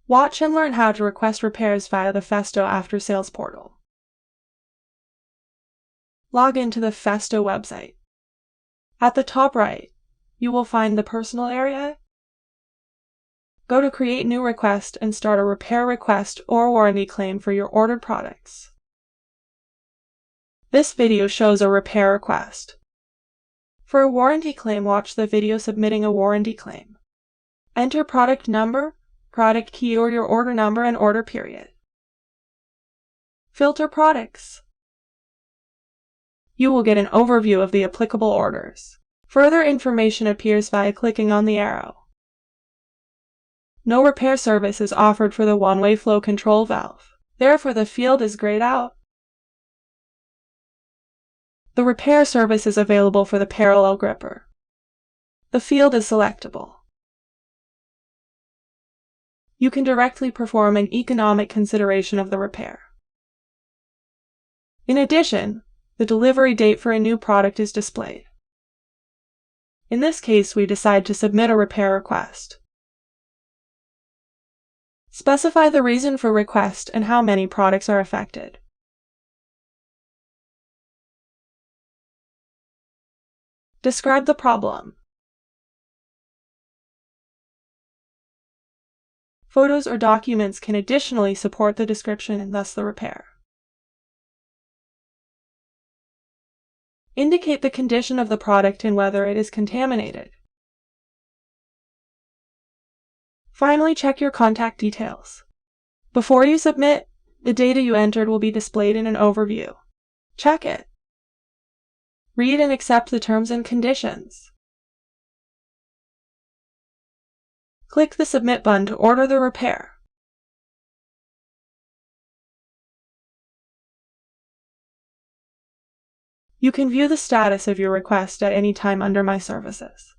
Watch and learn how to request repairs via the Festo After Sales portal. Log into the Festo website. At the top right, you will find the Personal area. Go to Create New Request and start a repair request or warranty claim for your ordered products. This video shows a repair request. For a warranty claim, watch the video submitting a warranty claim. Enter product number, product key or your order number and order period. Filter products. You will get an overview of the applicable orders. Further information appears via clicking on the arrow. No repair service is offered for the one-way flow control valve. Therefore, the field is grayed out. The repair service is available for the parallel gripper. The field is selectable. You can directly perform an economic consideration of the repair. In addition, the delivery date for a new product is displayed. In this case, we decide to submit a repair request. Specify the reason for request and how many products are affected. Describe the problem. Photos or documents can additionally support the description and thus the repair. Indicate the condition of the product and whether it is contaminated. Finally, check your contact details. Before you submit, the data you entered will be displayed in an overview. Check it. Read and accept the terms and conditions. Click the Submit button to order the repair. You can view the status of your request at any time under My Services.